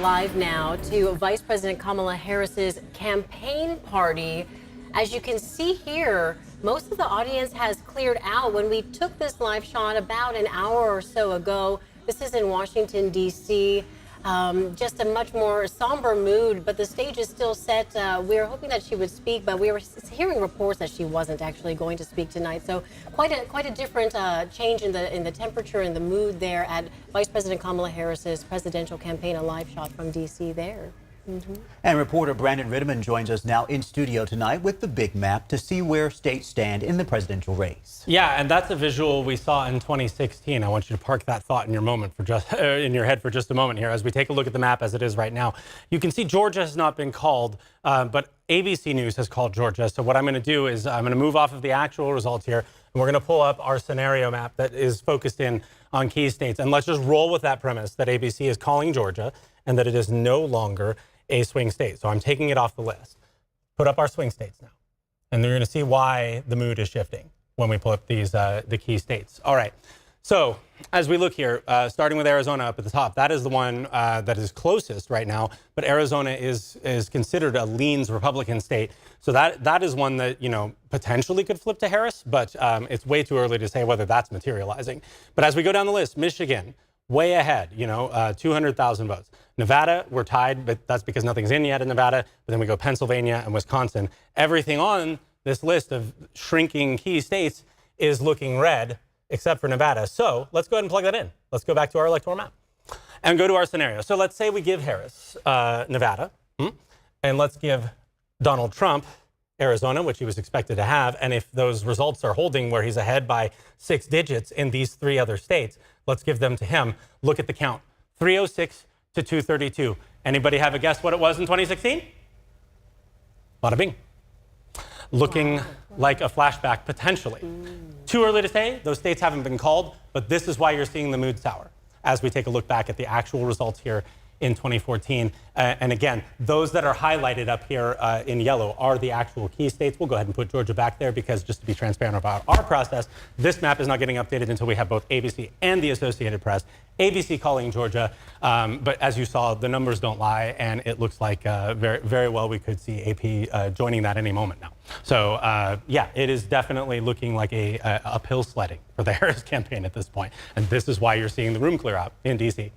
Live now to Vice President Kamala Harris's campaign party. As you can see here, most of the audience has cleared out. When we took this live shot about an hour or so ago, this is in Washington, D.C., just a much more somber mood, but the stage is still set. We were hoping that she would speak, but we were hearing reports that she wasn't actually going to speak tonight. So quite a different change in the temperature and the mood there at Vice President Kamala Harris's presidential campaign. A live shot from D.C. there. And reporter Brandon Rittiman joins us now in studio tonight with the big map to see where states stand in the presidential race. Yeah, and that's a visual we saw in 2016. I want you to park that thought in your moment for just in your head for just a moment here as we take a look at the map as it is right now. You can see Georgia has not been called, but ABC News has called Georgia. So what I'm going to do is I'm going to move off of the actual results here, and we're going to pull up our scenario map that is focused in on key states. And let's just roll with that premise that ABC is calling Georgia and that it is no longer a swing state. So I'm taking it off the list. Put up our swing states now. And you're going to see why the mood is shifting when we pull up these the key states. All right. So as we look here, starting with Arizona up at the top, that is the one that is closest right now. But Arizona is considered a leans Republican state. So that is one that, you know, potentially could flip to Harris, but it's way too early to say whether that's materializing. But as we go down the list, Michigan, way ahead, you know, 200,000 votes. Nevada, we're tied, but that's because nothing's in yet in Nevada. But then we go Pennsylvania and Wisconsin. Everything on this list of shrinking key states is looking red, except for Nevada. So let's go ahead and plug that in. Let's go back to our electoral map and go to our scenario. So let's say we give Harris Nevada, and let's give Donald Trump Arizona, which he was expected to have. And if those results are holding where he's ahead by 6 digits in these 3 other states, let's give them to him. Look at the count, 306 to 232. Anybody have a guess what it was in 2016? Bada bing. Looking like a flashback, potentially. Too early to say. Those states haven't been called, but this is why you're seeing the mood sour as we take a look back at the actual results here in 2014. And again, those that are highlighted up here in yellow are the actual key states. We'll go ahead and put Georgia back there because just to be transparent about our process, this map is not getting updated until we have both ABC and the Associated Press. ABC calling Georgia, but as you saw, the numbers don't lie, and it looks like very well we could see AP joining that any moment now. So yeah, it is definitely looking like a uphill sledding for the Harris campaign at this point, and this is why you're seeing the room clear out in DC.